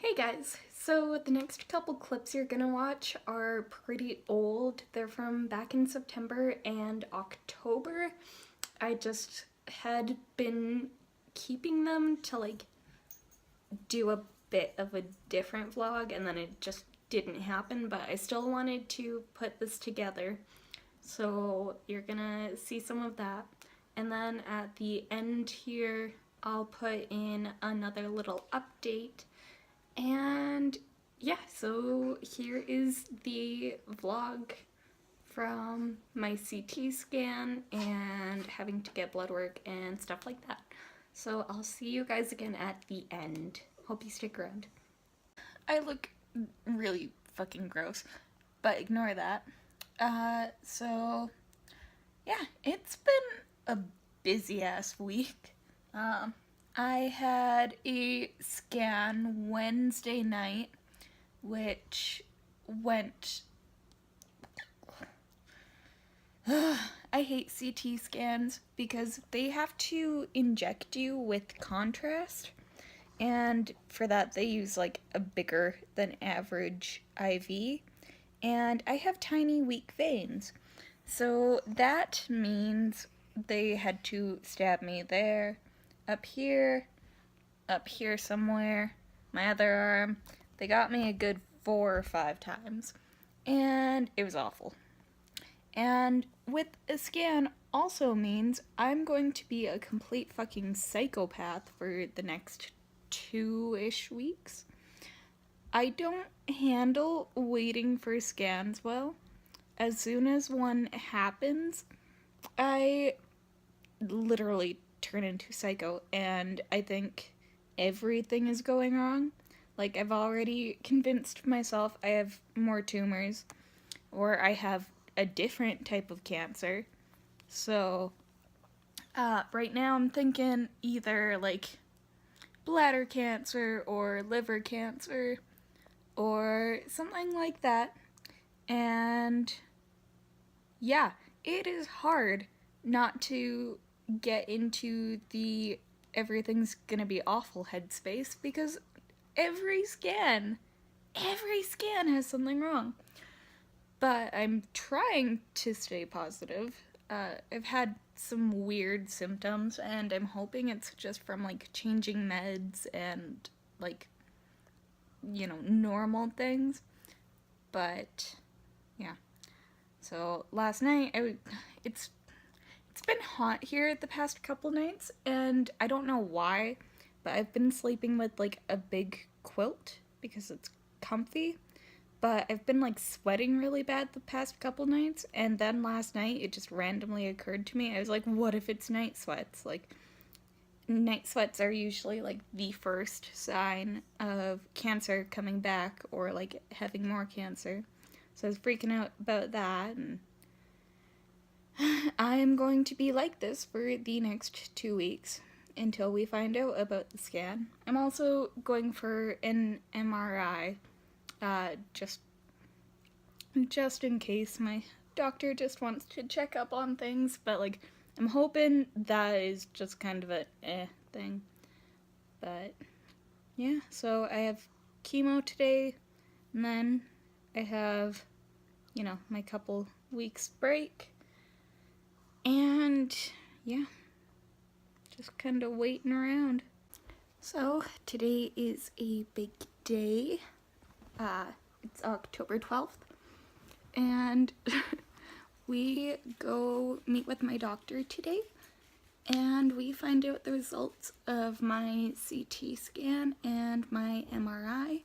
Hey guys, so the next couple clips you're gonna watch are pretty old. They're from back in September and October. I just had been keeping them to do a bit of a different vlog and then it just didn't happen, but I still wanted to put this together. So you're gonna see some of that. And then at the end here, I'll put in another little update. And yeah, so here is the vlog from my CT scan and having to get blood work and stuff like that. So I'll see you guys again at the end. Hope you stick around. I look really fucking gross, but ignore that. So yeah, it's been a busy ass week. I had a scan Wednesday night, which went. I hate CT scans because they have to inject you with contrast, and for that they use like a bigger than average IV, and I have tiny weak veins. So that means they had to stab me there, up here somewhere, my other arm. They got me a good 4 or 5 times, and it was awful. And with a scan also means I'm going to be a complete fucking psychopath for the next 2-ish weeks. I don't handle waiting for scans well. As soon as one happens, I literally turn into psycho, and I think everything is going wrong. Like, I've already convinced myself I have more tumors, or I have a different type of cancer. So, right now I'm thinking either like bladder cancer or liver cancer or something like that. And yeah, it is hard not to get into the everything's gonna be awful headspace because every scan has something wrong. But I'm trying to stay positive. I've had some weird symptoms, and I'm hoping it's just from like changing meds and like, normal things. But yeah. So last night, it's been hot here the past couple nights, and I don't know why, but I've been sleeping with like a big quilt because it's comfy. But I've been like sweating really bad the past couple nights, and then last night it just randomly occurred to me. I was like, what if it's night sweats? Like, night sweats are usually like the first sign of cancer coming back or like having more cancer. So I was freaking out about that, and I am going to be like this for the next 2 weeks until we find out about the scan. I'm also going for an MRI, just in case. My doctor just wants to check up on things, but like I'm hoping that is just kind of a thing. But yeah, so I have chemo today, and then I have, my couple weeks break, and yeah, just kind of waiting around. So today is a big day. It's October 12th, and we go meet with my doctor today, and we find out the results of my CT scan and my MRI.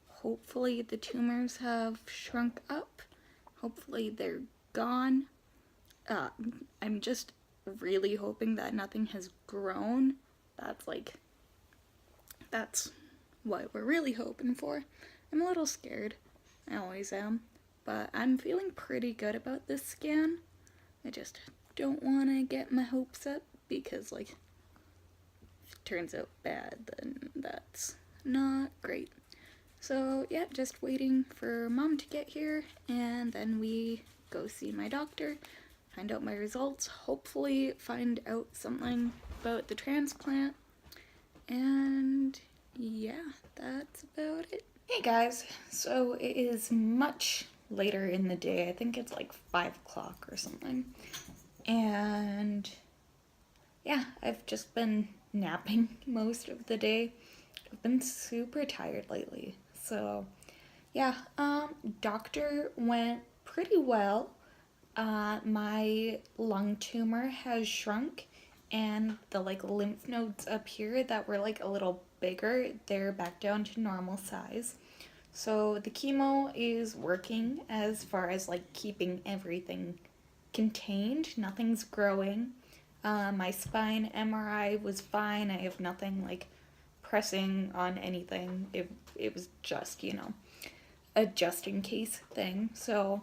Hopefully the tumors have shrunk up. Hopefully they're gone. I'm just really hoping that nothing has grown. That's what we're really hoping for. I'm a little scared. I always am. But I'm feeling pretty good about this scan. I just don't want to get my hopes up because, if it turns out bad, then that's not great. So, yeah, just waiting for Mom to get here, and then we go see my doctor, find out my results, hopefully find out something about the transplant, and yeah, that's about it. Hey guys, so it is much later in the day. I think it's like 5 o'clock or something. And yeah, I've just been napping most of the day. I've been super tired lately. So yeah, doctor went pretty well. My lung tumor has shrunk, and the like lymph nodes up here that were like a little bigger, they're back down to normal size. So the chemo is working as far as like keeping everything contained. Nothing's growing. My spine MRI was fine. I have nothing like pressing on anything. It was just, a just in case thing. So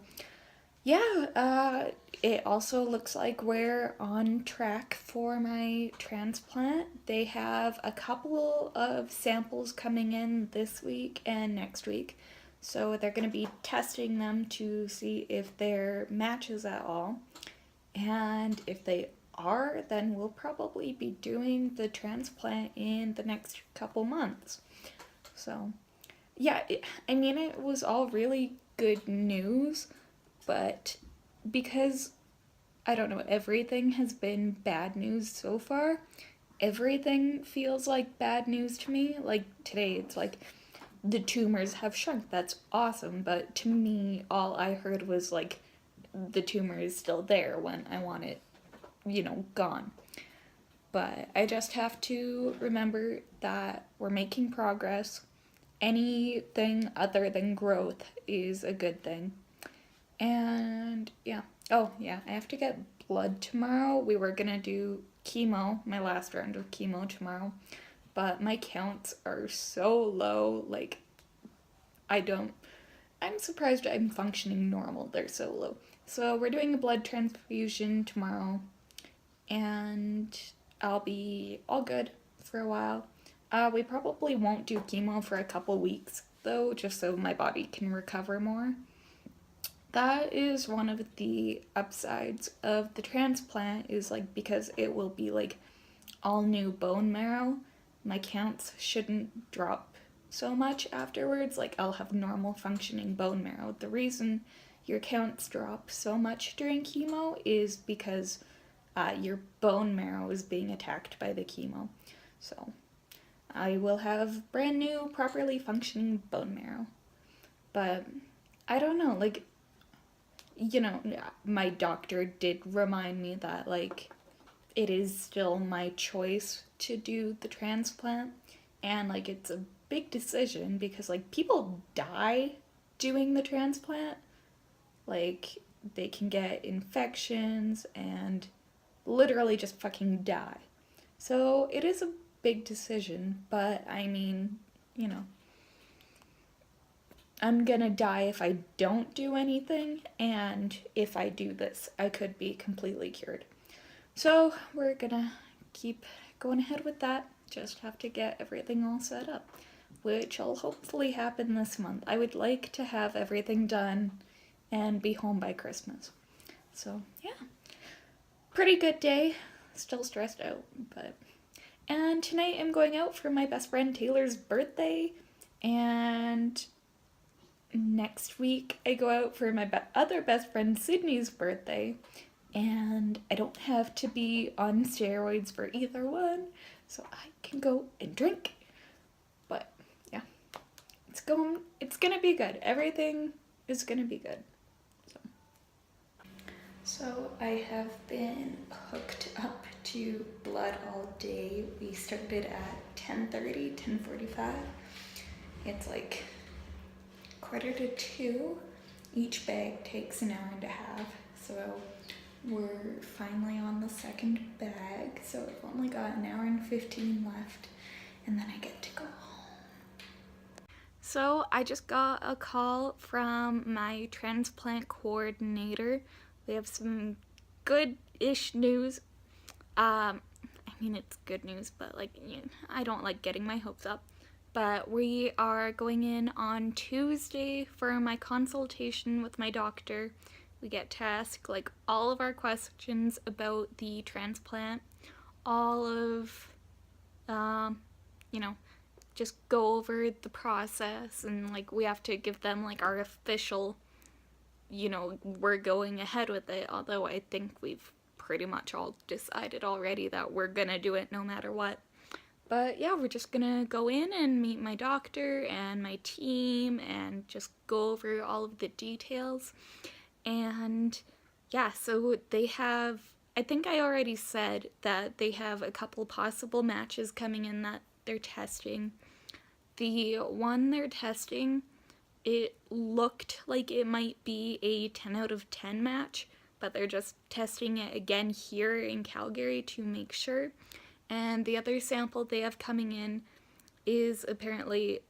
yeah, it also looks like we're on track for my transplant. They have a couple of samples coming in this week and next week. So they're going to be testing them to see if they're matches at all. And if they are, then we'll probably be doing the transplant in the next couple months. So, yeah, it was all really good news, but because I don't know, everything has been bad news so far, everything feels like bad news to me. Like today, it's like the tumors have shrunk. That's awesome, but to me, all I heard was like the tumor is still there when I want it, gone. But I just have to remember that we're making progress. Anything other than growth is a good thing. And yeah. Oh, yeah, I have to get blood tomorrow. We were gonna do chemo, my last round of chemo tomorrow, but my counts are so low. Like, I'm surprised I'm functioning normal. They're so low. So, we're doing a blood transfusion tomorrow, and I'll be all good for a while. We probably won't do chemo for a couple weeks, though, just so my body can recover more. That is one of the upsides of the transplant, is like because it will be like all new bone marrow, my counts shouldn't drop so much afterwards. Like I'll have normal functioning bone marrow. The reason your counts drop so much during chemo is because your bone marrow is being attacked by the chemo. So I will have brand new, properly functioning bone marrow. But I don't know, like, my doctor did remind me that, like, it is still my choice to do the transplant. And, like, it's a big decision because, like, people die doing the transplant. Like, they can get infections and literally just fucking die. So it is a big decision, but I'm gonna die if I don't do anything, and if I do this, I could be completely cured. So we're gonna keep going ahead with that. Just have to get everything all set up, which will hopefully happen this month. I would like to have everything done and be home by Christmas. So yeah, pretty good day. Still stressed out, but. And tonight I'm going out for my best friend Taylor's birthday, and next week I go out for my other best friend Sydney's birthday, and I don't have to be on steroids for either one, so I can go and drink. But yeah, it's gonna be good. Everything is gonna be good. So I have been hooked up to blood all day. We started at 10:30, 10:45. It's like 1:45. Each bag takes an hour and a half. So we're finally on the second bag. So I've only got an hour and 15 left, and then I get to go home. So I just got a call from my transplant coordinator. We have some good-ish news. It's good news, but I don't like getting my hopes up. But we are going in on Tuesday for my consultation with my doctor. We get to ask all of our questions about the transplant, all of just go over the process, and like we have to give them like our official, we're going ahead with it, although I think we've pretty much all decided already that we're gonna do it no matter what. But yeah, we're just gonna go in and meet my doctor and my team and just go over all of the details. And yeah, so they have, I think I already said that they have a couple possible matches coming in that they're testing. The one they're testing, it looked like it might be a 10 out of 10 match, but they're just testing it again here in Calgary to make sure. And the other sample they have coming in is apparently,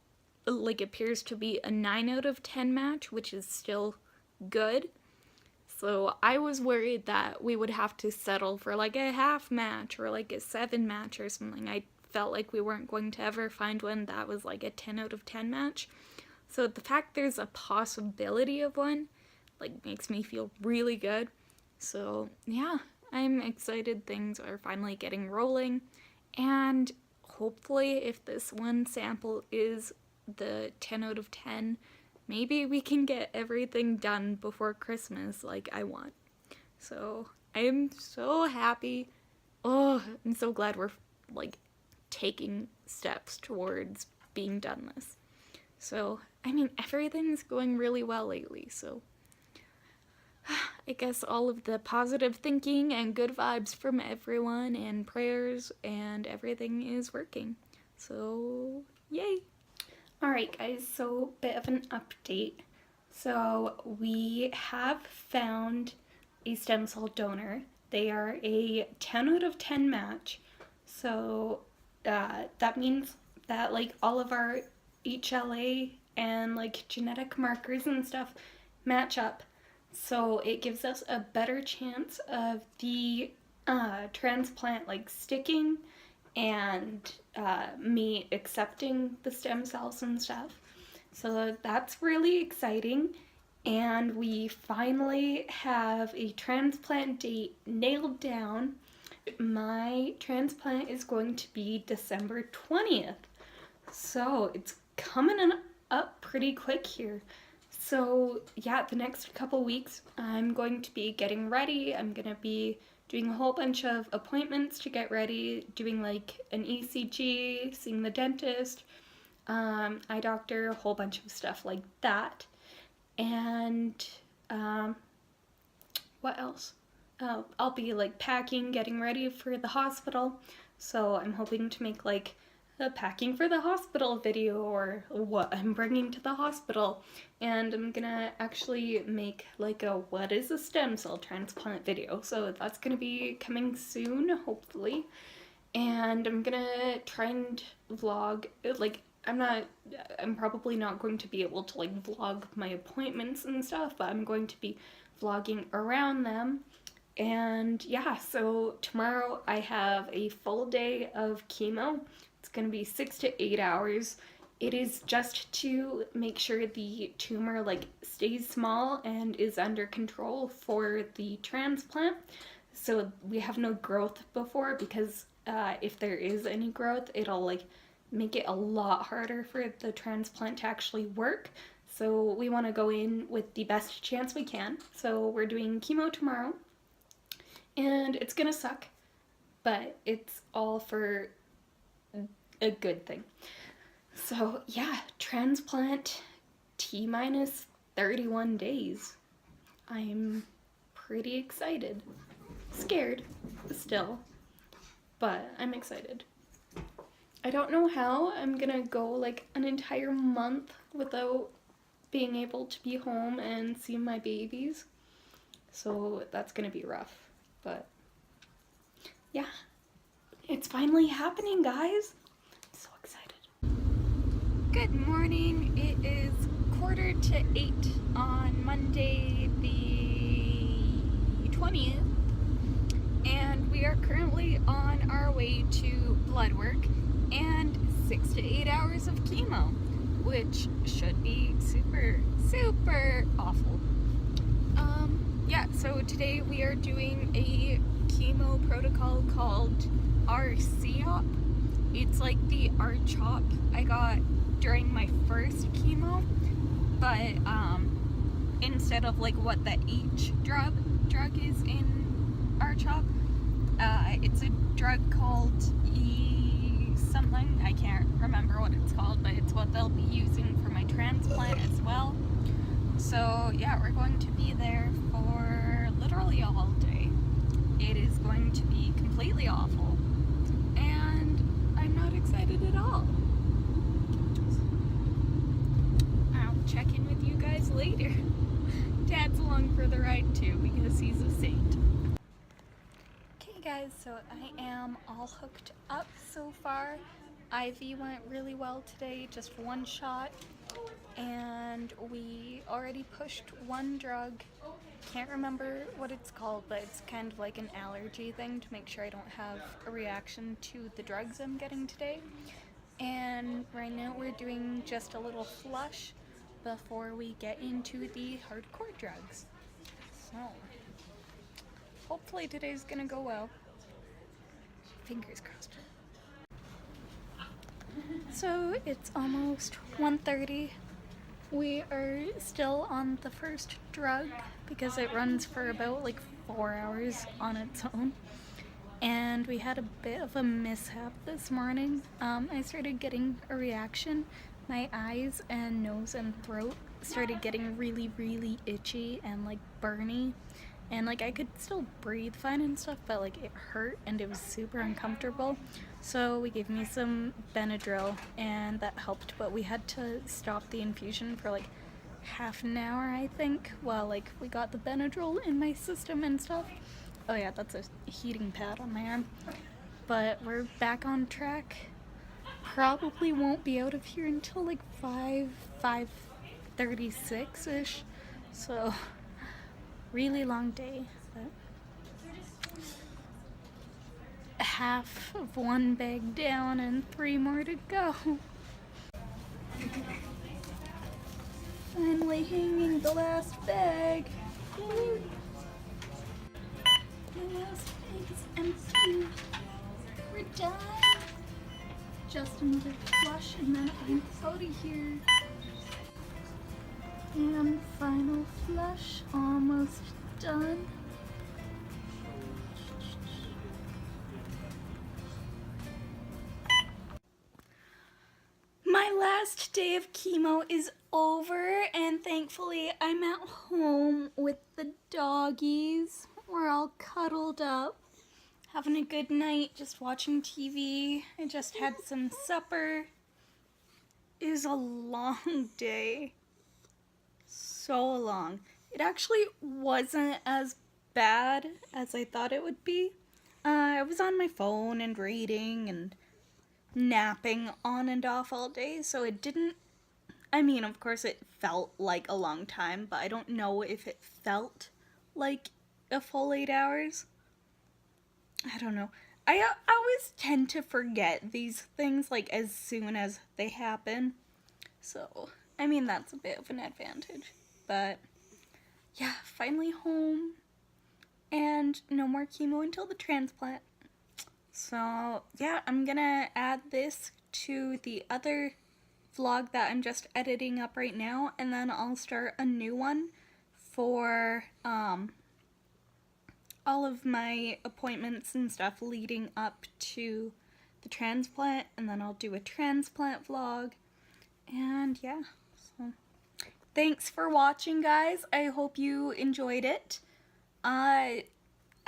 like, appears to be a 9 out of 10 match, which is still good. So I was worried that we would have to settle for like a half match or like a 7 match or something. I felt like we weren't going to ever find one that was like a 10 out of 10 match. So the fact there's a possibility of one, like, makes me feel really good. So yeah, I'm excited things are finally getting rolling, and hopefully if this one sample is the 10 out of 10, maybe we can get everything done before Christmas like I want. So I'm so happy. Oh, I'm so glad we're like taking steps towards being done this. So, I mean, everything's going really well lately, so I guess all of the positive thinking and good vibes from everyone and prayers and everything is working. So, yay! Alright guys, so bit of an update. So we have found a stem cell donor. They are a 10 out of 10 match. So that means that like all of our HLA and like genetic markers and stuff match up. So it gives us a better chance of the transplant like sticking and me accepting the stem cells and stuff. So that's really exciting. And we finally have a transplant date nailed down. My transplant is going to be December 20th. So it's coming up pretty quick here. So yeah, the next couple weeks I'm going to be getting ready. I'm going to be doing a whole bunch of appointments to get ready, doing like an ECG, seeing the dentist, eye doctor, a whole bunch of stuff like that. And what else? I'll be like packing, getting ready for the hospital. So I'm hoping to make like a packing for the hospital video or what I'm bringing to the hospital. And I'm gonna actually make like a what is a stem cell transplant video. So that's gonna be coming soon, hopefully. And I'm gonna try and vlog, like I'm probably not going to be able to like vlog my appointments and stuff, but I'm going to be vlogging around them. And yeah, so tomorrow I have a full day of chemo. It's going to be 6 to 8 hours. It is just to make sure the tumor like stays small and is under control for the transplant. So we have no growth before, because if there is any growth, it'll like make it a lot harder for the transplant to actually work. So we want to go in with the best chance we can. So we're doing chemo tomorrow, and it's gonna suck, but it's all for a good thing. So yeah, transplant T-minus 31 days. I'm pretty excited. Scared still, but I'm excited. I don't know how I'm gonna go like an entire month without being able to be home and see my babies. So that's gonna be rough, but yeah, it's finally happening, guys. I'm so excited. Good morning. It is 7:45 on Monday the 20th, and we are currently on our way to blood work and 6 to 8 hours of chemo, which should be super, super awful. Yeah, so today we are doing a chemo protocol called RCOP. It's like the R-CHOP I got during my first chemo, but instead of like what the H drug is in R-CHOP, it's a drug called E something. I can't remember what it's called, but it's what they'll be using for my transplant as well. So yeah, we're going to be there for literally all day. It is going to be completely awful, and I'm not excited at all. I'll check in with you guys later. Dad's along for the ride too because he's a saint. Okay guys, so I am all hooked up so far. IV went really well today, just one shot, and we already pushed one drug. Can't remember what it's called, but it's kind of like an allergy thing to make sure I don't have a reaction to the drugs I'm getting today. And right now we're doing just a little flush before we get into the hardcore drugs. So hopefully today's gonna go well. Fingers crossed. So it's almost 1:30. We are still on the first drug because it runs for about like 4 hours on its own. And we had a bit of a mishap this morning. I started getting a reaction. My eyes and nose and throat started getting really, really itchy and like burny. And like I could still breathe fine and stuff, but like it hurt and it was super uncomfortable. So we gave me some Benadryl and that helped, but we had to stop the infusion for like half an hour, I think, while like we got the Benadryl in my system and stuff. Oh yeah, that's a heating pad on my arm. But we're back on track. Probably won't be out of here until like 5:36-ish. So really long day, but half of one bag down and 3 more to go. Finally hanging the last bag. Yay. The last bag is empty. We're done. Just another flush and then I'm out of here. And final flush, almost done. My last day of chemo is over, and thankfully I'm at home with the doggies. We're all cuddled up, having a good night, just watching TV. I just had some supper. It was a long day. So long. It actually wasn't as bad as I thought it would be. I was on my phone and reading and napping on and off all day, so it didn't, I mean, of course it felt like a long time, but I don't know if it felt like a full 8 hours. I don't know. I always tend to forget these things like as soon as they happen. So, I mean, that's a bit of an advantage. But yeah, finally home and no more chemo until the transplant. So yeah, I'm gonna add this to the other vlog that I'm just editing up right now, and then I'll start a new one for all of my appointments and stuff leading up to the transplant, and then I'll do a transplant vlog. And yeah, so thanks for watching, guys. I hope you enjoyed it.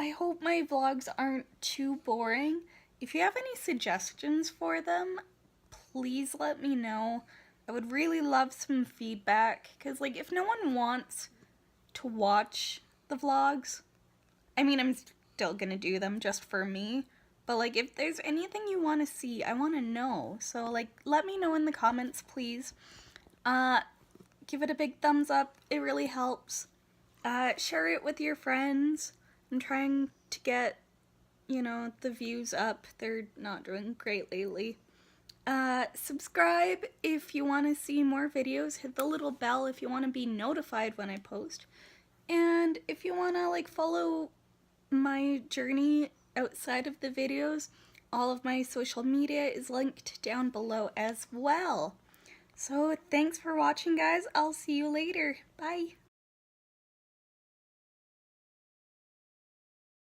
I hope my vlogs aren't too boring. If you have any suggestions for them, please let me know. I would really love some feedback, because like if no one wants to watch the vlogs, I mean, I'm still gonna do them just for me, but like if there's anything you want to see, I want to know. So like let me know in the comments, please. Give it a big thumbs up, it really helps. Share it with your friends. I'm trying to get, you know, the views up. They're not doing great lately. Subscribe if you want to see more videos. Hit the little bell if you want to be notified when I post. And if you want to like follow my journey outside of the videos, all of my social media is linked down below as well. So thanks for watching, guys. I'll see you later. Bye.